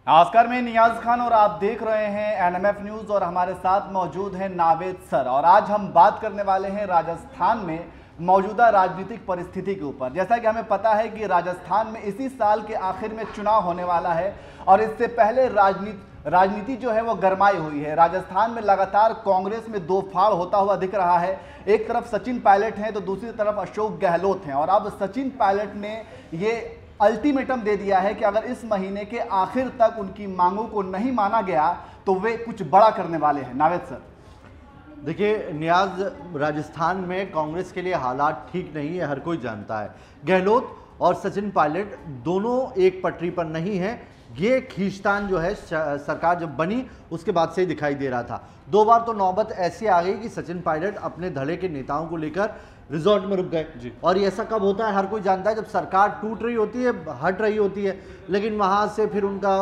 नमस्कार, मैं नियाज खान और आप देख रहे हैं एनएमएफ न्यूज और हमारे साथ मौजूद हैं नावेद सर। और आज हम बात करने वाले हैं राजस्थान में मौजूदा राजनीतिक परिस्थिति के ऊपर। जैसा कि हमें पता है कि राजस्थान में इसी साल के आखिर में चुनाव होने वाला है और इससे पहले राजनीति जो है वो गरमाई हुई है। राजस्थान में लगातार कांग्रेस में दो फाड़ होता हुआ दिख रहा है। एक तरफ सचिन पायलट हैं तो दूसरी तरफ अशोक गहलोत हैं। और अब सचिन पायलट ने ये अल्टीमेटम दे दिया है कि अगर इस महीने के आखिर तक उनकी मांगों को नहीं माना गया तो वे कुछ बड़ा करने वाले हैं। नावेद सर, देखिए नियाज, राजस्थान में कांग्रेस के लिए हालात ठीक नहीं है, हर कोई जानता है। गहलोत और सचिन पायलट दोनों एक पटरी पर नहीं है। ये खींचतान जो है सरकार जब बनी उसके बाद से ही दिखाई दे रहा था। दो बार तो नौबत ऐसी आ गई कि सचिन पायलट अपने धड़े के नेताओं को लेकर रिजॉर्ट में रुक गए। और ये ऐसा कब होता है हर कोई जानता है, जब सरकार टूट रही होती है, हट रही होती है। लेकिन वहां से फिर उनका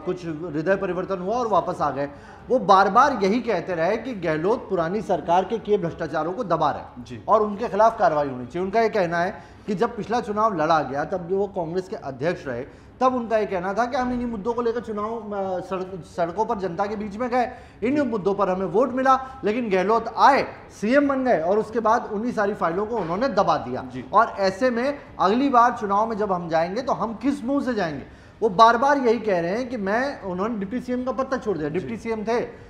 कुछ हृदय परिवर्तन हुआ और वापस आ गए। वो बार बार यही कहते रहे कि गहलोत पुरानी सरकार के किए भ्रष्टाचारों को दबा रहे और उनके खिलाफ कार्रवाई होनी चाहिए। उनका ये कहना है कि जब पिछला चुनाव लड़ा गया तब जो वो कांग्रेस के अध्यक्ष रहे तब उनका ये कहना था कि हम इन्हीं मुद्दों को लेकर चुनाव सड़कों पर जनता के बीच में गए, इन्हीं मुद्दों पर हमें वोट मिला। लेकिन गहलोत आए, सीएम बन गए और उसके बाद उन्हीं सारी फाइलों को उन्होंने दबा दिया। और ऐसे में अगली बार चुनाव में जब हम जाएंगे तो हम किस मुंह से जाएंगे? वो बार बार यही कह रहे हैं कि उन्होंने डिप्टी सीएम का पद तक छोड़ दिया। डिप्टी सीएम थे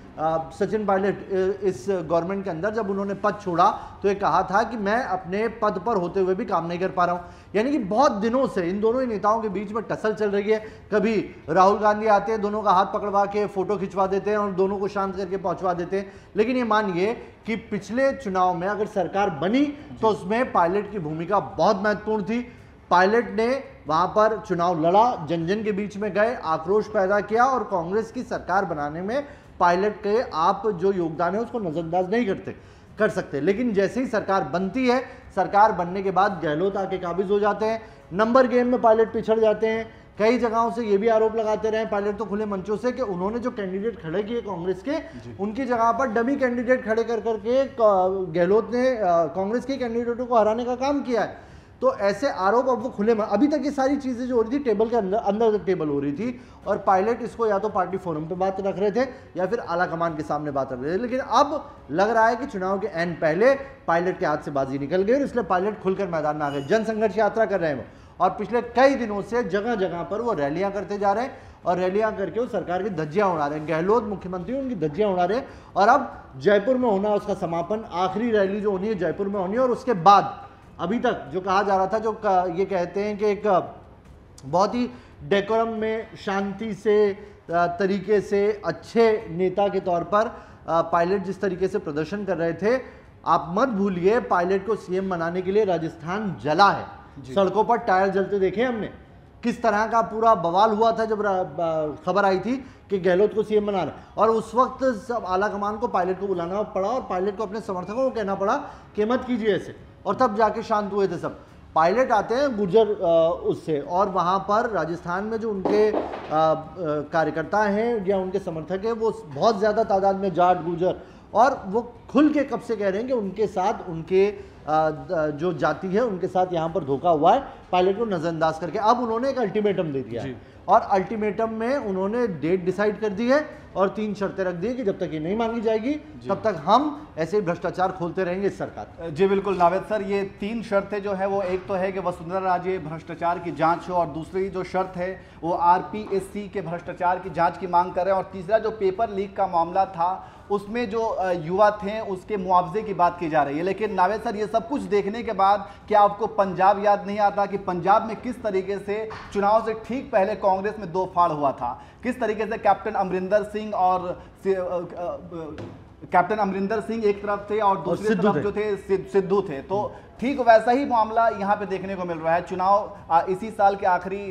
सचिन पायलट इस गवर्नमेंट के अंदर। जब उन्होंने पद छोड़ा तो ये कहा था कि मैं अपने पद पर होते हुए भी काम नहीं कर पा रहा हूं। यानी कि बहुत दिनों से इन दोनों ही नेताओं के बीच में टसल चल रही है। कभी राहुल गांधी आते हैं, दोनों का हाथ पकड़वा के फोटो खिंचवा देते हैं और दोनों को शांत करके पहुंचवा देते हैं। लेकिन ये मानिए कि पिछले चुनाव में अगर सरकार बनी तो उसमें पायलट की भूमिका बहुत महत्वपूर्ण थी। पायलट ने वहां पर चुनाव लड़ा, जन जन के बीच में गए, आक्रोश पैदा किया और कांग्रेस की सरकार बनाने में पायलट के आप जो योगदान है उसको नजरअंदाज नहीं कर सकते। लेकिन जैसे ही सरकार बनती है, सरकार बनने के बाद गहलोत आके काबिज हो जाते हैं। नंबर गेम में पायलट पिछड़ जाते हैं। कई जगहों से ये भी आरोप लगाते रहे पायलट तो खुले मंचों से कि उन्होंने जो कैंडिडेट खड़े किए कांग्रेस के, उनकी जगह पर डमी कैंडिडेट खड़े कर करके गहलोत ने कांग्रेस के कैंडिडेटों को हराने का काम किया है। तो ऐसे आरोप अब वो खुले में, अभी तक ये सारी चीजें जो हो रही थी टेबल के अंदर टेबल हो रही थी और पायलट इसको या तो पार्टी फोरम पे बात रख रहे थे या फिर आला कमान के सामने बात रख रहे थे। लेकिन अब लग रहा है कि चुनाव के एंड पहले पायलट के हाथ से बाजी निकल गई और इसलिए पायलट खुलकर मैदान में आ गए। जन संघर्ष यात्रा कर रहे हैं वो और पिछले कई दिनों से जगह जगह पर वो रैलियां करते जा रहे हैं और रैलियां करके वो सरकार की धज्जियां उड़ा रहे हैं। गहलोत मुख्यमंत्री उनकी धज्जियां उड़ा रहे हैं और अब जयपुर में होना उसका समापन, आखिरी रैली जो होनी है जयपुर में होनी है। और उसके बाद अभी तक जो कहा जा रहा था, जो ये कहते हैं कि एक बहुत ही डेकोरम में शांति से तरीके से अच्छे नेता के तौर पर पायलट जिस तरीके से प्रदर्शन कर रहे थे, आप मत भूलिए पायलट को सीएम बनाने के लिए राजस्थान जला है। सड़कों पर टायर जलते देखे हमने। किस तरह का पूरा बवाल हुआ था जब खबर आई थी कि गहलोत को सीएम बना रहे और उस वक्त सब आला कमान को पायलट को बुलाना पड़ा और पायलट को अपने समर्थकों को कहना पड़ा कि मत कीजिए ऐसे, और तब जाके शांत हुए थे सब। पायलट आते हैं गुर्जर उससे और वहाँ पर राजस्थान में जो उनके कार्यकर्ता हैं या उनके समर्थक हैं वो बहुत ज़्यादा तादाद में जाट गुर्जर, और वो खुल के कब से कह रहे हैं कि उनके साथ उनके जो जाति है उनके साथ यहाँ पर धोखा हुआ है, पायलट को नजरअंदाज करके। अब उन्होंने एक अल्टीमेटम दे दिया है और अल्टीमेटम में उन्होंने डेट डिसाइड कर दी है और 3 शर्तें रख दी कि जब तक ये नहीं मांगी जाएगी तब तक हम ऐसे ही भ्रष्टाचार खोलते रहेंगे इस सरकार। जी बिल्कुल नावेद सर, ये 3 शर्तें जो है वो एक तो है कि वसुंधरा राजे भ्रष्टाचार की जांच हो और दूसरी जो शर्त है वो आरपीएससी के भ्रष्टाचार की जांच की मांग कर रहे हैं और तीसरा जो पेपर लीक का मामला था उसमें जो युवा थे उसके मुआवजे की बात की जा रही है। लेकिन नावेद सर, ये सब कुछ देखने के बाद क्या आपको पंजाब याद नहीं आता कि पंजाब में किस तरीके से चुनाव से ठीक पहले कांग्रेस में दो फाड़ हुआ था, किस तरीके से कैप्टन अमरिंदर सिंह और कैप्टन अमरिंदर सिंह एक तरफ थे और दूसरी तरफ जो थे सिद्धू थे। तो ठीक वैसा ही मामला यहाँ पे देखने को मिल रहा है। चुनाव इसी साल के आखिरी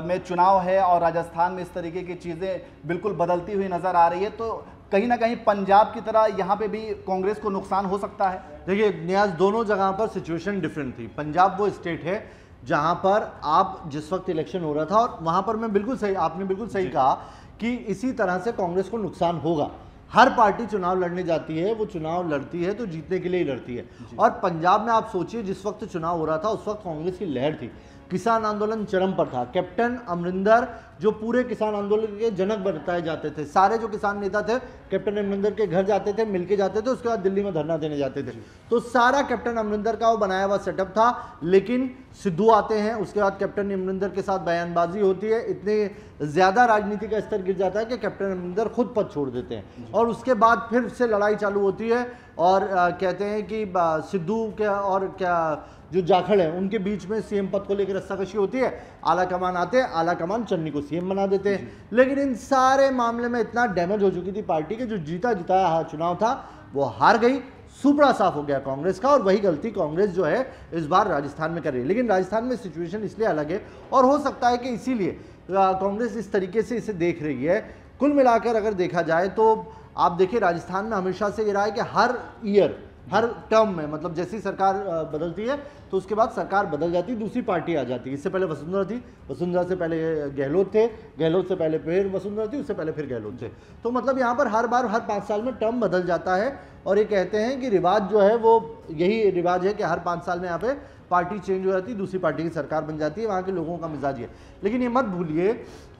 में चुनाव है और राजस्थान में इस तरीके की चीजें बिल्कुल बदलती हुई नजर आ रही है। तो कहीं ना कहीं पंजाब की तरह यहाँ पे भी कांग्रेस को नुकसान हो सकता है। देखिए न्याज, दोनों जगह पर सिचुएशन डिफरेंट थी। पंजाब वो स्टेट है जहां पर आप जिस वक्त इलेक्शन हो रहा था और वहां पर मैं बिल्कुल सही, आपने बिल्कुल सही कहा कि इसी तरह से कांग्रेस को नुकसान होगा। हर पार्टी चुनाव लड़ने जाती है, वो चुनाव लड़ती है तो जीतने के लिए ही लड़ती है। और पंजाब में आप सोचिए जिस वक्त चुनाव हो रहा था उस वक्त कांग्रेस की लहर थी, किसान आंदोलन चरम पर था। कैप्टन अमरिंदर जो पूरे किसान आंदोलन के जनक बताए जाते थे। सारे जो किसान नेता थे कैप्टन अमरिंदर के घर जाते थे, मिलके जाते थे, उसके बाद दिल्ली में धरना देने जाते थे। तो सारा कैप्टन अमरिंदर का वो बनाया हुआ सेटअप था। लेकिन सिद्धू आते हैं, उसके बाद कैप्टन अमरिंदर के साथ बयानबाजी होती है, इतने ज्यादा राजनीति का स्तर गिर जाता है कि कैप्टन अमरिंदर खुद पद छोड़ देते हैं और उसके बाद फिर से लड़ाई चालू होती है। और कहते हैं कि सिद्धू के और क्या जो जाखड़ है उनके बीच में सीएम पद को लेकर रस्साकशी होती है। आला कमान आते हैं, आला कमान चन्नी को सीएम बना देते हैं। लेकिन इन सारे मामले में इतना डैमेज हो चुकी थी पार्टी के, जो जीता जिताया चुनाव था वो हार गई। सुपड़ा साफ हो गया कांग्रेस का, और वही गलती कांग्रेस जो है इस बार राजस्थान में कर रही है। लेकिन राजस्थान में सिचुएशन इसलिए अलग है, और हो सकता है कि इसीलिए कांग्रेस इस तरीके से इसे देख रही है। कुल मिलाकर अगर देखा जाए तो आप देखिए, राजस्थान में हमेशा से ये रहा है कि हर ईयर, हर टर्म में, मतलब जैसी सरकार बदलती है तो उसके बाद सरकार बदल जाती है, दूसरी पार्टी आ जाती है। इससे पहले वसुंधरा थी, वसुंधरा से पहले गहलोत थे, गहलोत से पहले फिर वसुंधरा थी, उससे पहले फिर गहलोत थे। तो मतलब यहाँ पर हर बार, हर 5 साल में टर्म बदल जाता है। और ये कहते हैं कि रिवाज जो है वो यही रिवाज है कि हर 5 साल में यहाँ पे पार्टी चेंज हो जाती है, दूसरी पार्टी की सरकार बन जाती है। वहाँ के लोगों का मिजाज है। लेकिन ये मत भूलिए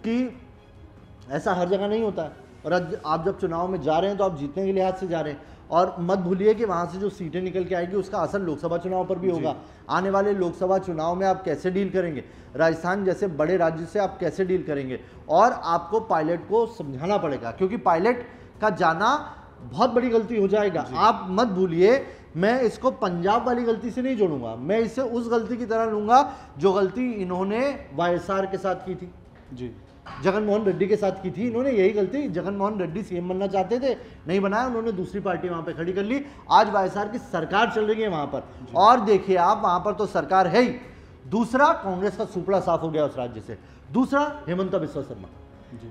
कि ऐसा हर जगह नहीं होता है। और आप जब चुनाव में जा रहे हैं तो आप जीतने के लिहाज से जा रहे हैं। और मत भूलिए कि वहाँ से जो सीटें निकल के आएगी उसका असर लोकसभा चुनाव पर भी होगा। आने वाले लोकसभा चुनाव में आप कैसे डील करेंगे, राजस्थान जैसे बड़े राज्य से आप कैसे डील करेंगे। और आपको पायलट को समझाना पड़ेगा, क्योंकि पायलट का जाना बहुत बड़ी गलती हो जाएगा। आप मत भूलिए, मैं इसको पंजाब वाली गलती से नहीं जोड़ूंगा, मैं इसे उस गलती की तरह लूंगा जो गलती इन्होंने वाईएसआर के साथ की थी, जी, जगनमोहन रेड्डी के साथ की थी। इन्होंने यही गलती, जगनमोहन रेड्डी सीएम बनना चाहते थे, नहीं बनाया, उन्होंने दूसरी पार्टी वहां पे खड़ी कर ली। आज वाईएसआर की सरकार चल रही है वहां पर, और देखिए आप वहां पर तो सरकार है ही। दूसरा, कांग्रेस का सुपड़ा साफ हो गया उस राज्य से। दूसरा, हेमंता बिस्वा शर्मा।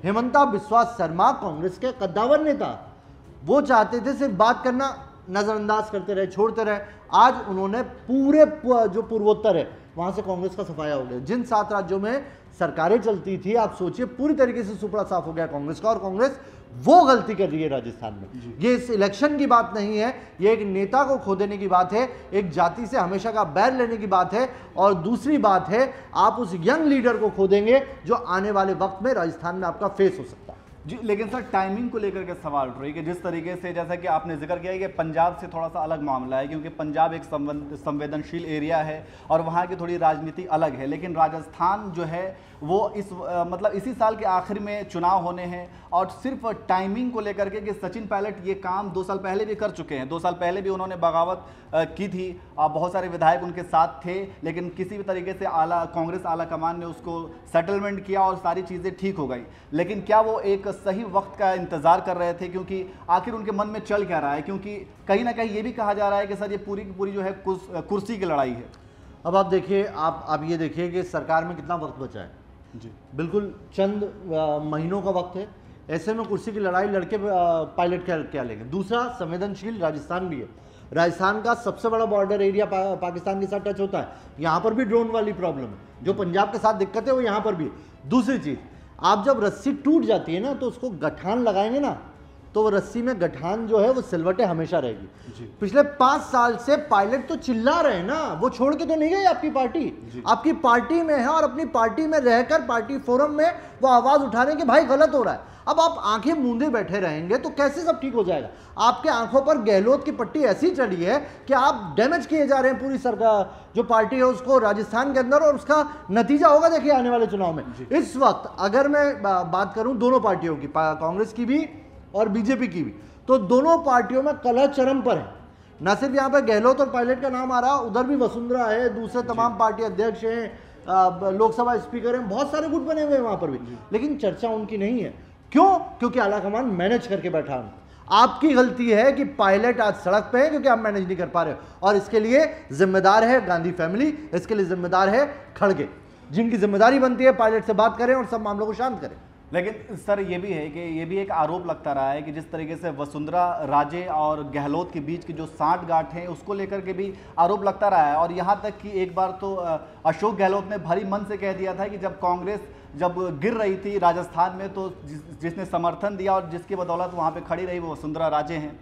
हेमंता बिस्वा शर्मा कांग्रेस के कद्दावर नेता, वो चाहते थे सिर्फ बात करना, नजरअंदाज करते रहे, छोड़ते रहे। आज उन्होंने पूरे जो पूर्वोत्तर है वहां से कांग्रेस का सफाया हो गया। जिन 7 राज्यों में सरकारें चलती थी, आप सोचिए पूरी तरीके से सुपड़ा साफ हो गया कांग्रेस का। और कांग्रेस वो गलती कर रही है राजस्थान में। ये इस इलेक्शन की बात नहीं है, ये एक नेता को खो देने की बात है, एक जाति से हमेशा का बैर लेने की बात है। और दूसरी बात है, आप उस यंग लीडर को खो देंगे जो आने वाले वक्त में राजस्थान में आपका फेस हो सकता है। जी, लेकिन सर टाइमिंग को लेकर के सवाल उठ रही है कि जिस तरीके से, जैसा कि आपने जिक्र किया कि पंजाब से थोड़ा सा अलग मामला है, क्योंकि पंजाब एक संवेदनशील एरिया है और वहाँ की थोड़ी राजनीति अलग है। लेकिन राजस्थान जो है वो मतलब इसी साल के आखिर में चुनाव होने हैं, और सिर्फ टाइमिंग को लेकर के कि सचिन पायलट ये काम 2 साल पहले भी कर चुके हैं। 2 साल पहले भी उन्होंने बगावत की थी, बहुत सारे विधायक उनके साथ थे, लेकिन किसी भी तरीके से कांग्रेस आला कमान ने उसको सेटलमेंट किया और सारी चीज़ें ठीक हो गई। लेकिन क्या वो एक सही वक्त का इंतजार कर रहे थे? क्योंकि आखिर उनके मन में चल क्या रहा है, क्योंकि कहीं ना कहीं ये भी कहा जा रहा है कि सर ये पूरी की पूरी जो है कुर्सी की लड़ाई है। अब आप देखिए, आप ये देखिए कि सरकार में कितना वक्त बचा है। जी, बिल्कुल चंद महीनों का वक्त है। ऐसे में कुर्सी की लड़ाई लड़के पायलट क्या लेंगे। दूसरा, संवेदनशील राजस्थान भी है। राजस्थान का सबसे बड़ा बॉर्डर एरिया पाकिस्तान के साथ टच होता है। यहाँ पर भी ड्रोन वाली प्रॉब्लम है, जो पंजाब के साथ दिक्कत है वो यहाँ पर भी है। दूसरी चीज, आप जब रस्सी टूट जाती है ना तो उसको गठान लगाएंगे ना, तो वो रस्सी में गठान जो है वो सिलवटें हमेशा रहेगी। पिछले 5 साल से पायलट तो चिल्ला रहे हैं ना, वो छोड़ के तो नहीं गई आपकी पार्टी, आपकी पार्टी में है, और अपनी पार्टी में रहकर पार्टी फोरम में वो आवाज उठा रहे हैं कि भाई गलत हो रहा है। अब आप आंखें मूंदे बैठे रहेंगे तो कैसे सब ठीक हो जाएगा। आपके आंखों पर गहलोत की पट्टी ऐसी चढ़ी है कि आप डैमेज किए जा रहे हैं पूरी सरकार जो पार्टी है उसको राजस्थान के अंदर, और उसका नतीजा होगा देखिए आने वाले चुनाव में। इस वक्त अगर मैं बात करूं दोनों पार्टियों की, कांग्रेस की भी और बीजेपी की भी, तो दोनों पार्टियों में कलह चरम पर है। न सिर्फ यहाँ पर गहलोत और पायलट का नाम आ रहा, उधर भी वसुंधरा है, दूसरे तमाम पार्टी अध्यक्ष हैं, लोकसभा स्पीकर हैं, बहुत सारे गुट बने हुए हैं वहां पर भी, लेकिन चर्चा उनकी नहीं है। क्यों? क्योंकि आलाकमान मैनेज करके बैठा है। आपकी गलती है कि पायलट आज सड़क पे है क्योंकि आप मैनेज नहीं कर पा रहे हो, और इसके लिए जिम्मेदार है गांधी फैमिली, इसके लिए जिम्मेदार है खड़गे, जिनकी जिम्मेदारी बनती है पायलट से बात करें और सब मामलों को शांत करें। लेकिन सर ये भी है कि ये भी एक आरोप लगता रहा है कि जिस तरीके से वसुंधरा राजे और गहलोत के बीच की जो सांठ-गांठ है उसको लेकर के भी आरोप लगता रहा है। और यहाँ तक कि एक बार तो अशोक गहलोत ने भारी मन से कह दिया था कि जब कांग्रेस जब गिर रही थी राजस्थान में तो जिसने समर्थन दिया और जिसकी बदौलत वहाँ पे खड़ी रही वो वसुंधरा राजे हैं।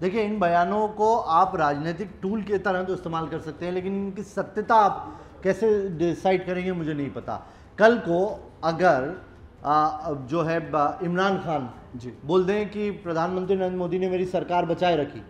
देखिए, इन बयानों को आप राजनीतिक टूल की तरह तो इस्तेमाल कर सकते हैं, लेकिन इनकी सत्यता आप कैसे डिसाइड करेंगे मुझे नहीं पता। कल को अगर जो है इमरान खान जी बोल दें कि प्रधानमंत्री नरेंद्र मोदी ने मेरी सरकार बचाए रखी,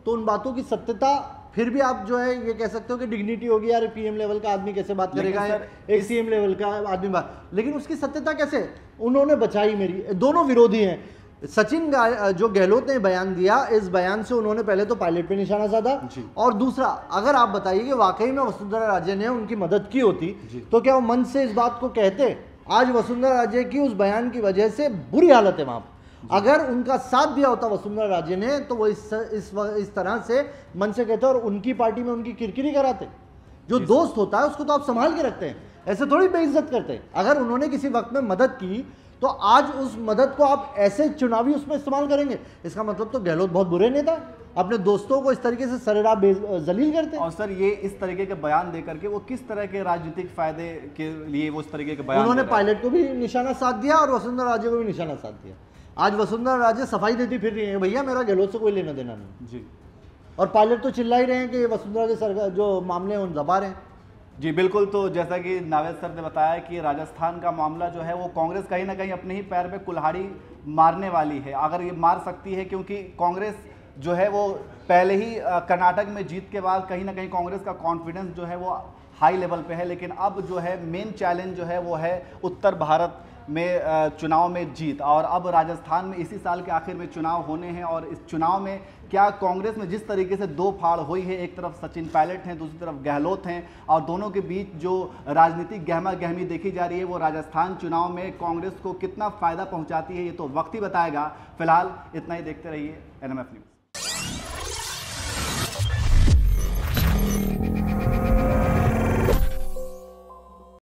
तो उन बातों की सत्यता फिर भी आप जो है ये कह सकते हो कि डिग्निटी होगी, यार पीएम लेवल का आदमी कैसे बात करेगा, एक सीएम लेवल का आदमी बात, लेकिन उसकी सत्यता कैसे, उन्होंने बचाई मेरी। दोनों विरोधी हैं। सचिन जो गहलोत ने बयान दिया, इस बयान से उन्होंने पहले तो पायलट पे निशाना साधा, और दूसरा अगर आप बताइए कि वाकई में वसुंधरा राजे ने उनकी मदद की होती तो क्या वो मन से इस बात को कहते? आज वसुंधरा राजे की उस बयान की वजह से बुरी हालत है वहां पर। अगर उनका साथ दिया होता वसुंधरा राजे ने तो वो इस तरह से मन से कहते और उनकी पार्टी में उनकी किरकिरी कराते। जो दोस्त होता है उसको तो आप संभाल के रखते हैं, ऐसे थोड़ी बेइज्जत करते हैं। अगर उन्होंने किसी वक्त में मदद की तो आज उस मदद को आप ऐसे चुनावी उसमें इस्तेमाल करेंगे, इसका मतलब तो गहलोत बहुत बुरे नेता, अपने दोस्तों को इस तरीके से सरेराह जलील करते हैं। और सर ये इस तरीके के बयान देकर के वो किस तरह के राजनीतिक फायदे के लिए वो इस तरीके के बयान, उन्होंने पायलट को भी निशाना साध दिया और वसुंधरा राजे को भी निशाना साध दिया। आज वसुंधरा राजे सफाई देती फिर रही है, भैया मेरा गहलोत से कोई लेना देना नहीं जी, और पायलट तो चिल्ला ही रहे हैं कि वसुंधरा के सरकार जो मामले हैं उन दबा रहे हैं। जी बिल्कुल। तो जैसा कि नावेद सर ने बताया कि राजस्थान का मामला जो है वो कांग्रेस कहीं ना कहीं अपने ही पैर पे कुल्हाड़ी मारने वाली है, अगर ये मार सकती है, क्योंकि कांग्रेस जो है वो पहले ही कर्नाटक में जीत के बाद कहीं ना कहीं कांग्रेस का कॉन्फिडेंस जो है वो हाई लेवल पे है, लेकिन अब जो है मेन चैलेंज जो है वो है उत्तर भारत में चुनाव में जीत। और अब राजस्थान में इसी साल के आखिर में चुनाव होने हैं और इस चुनाव में क्या कांग्रेस में जिस तरीके से दो फाड़ हुई है, एक तरफ सचिन पायलट हैं, दूसरी तरफ गहलोत हैं, और दोनों के बीच जो राजनीतिक गहमा गहमी देखी जा रही है वो राजस्थान चुनाव में कांग्रेस को कितना फायदा पहुंचाती है ये तो वक्त ही बताएगा। फिलहाल इतना ही, देखते रहिए NMF न्यूज़।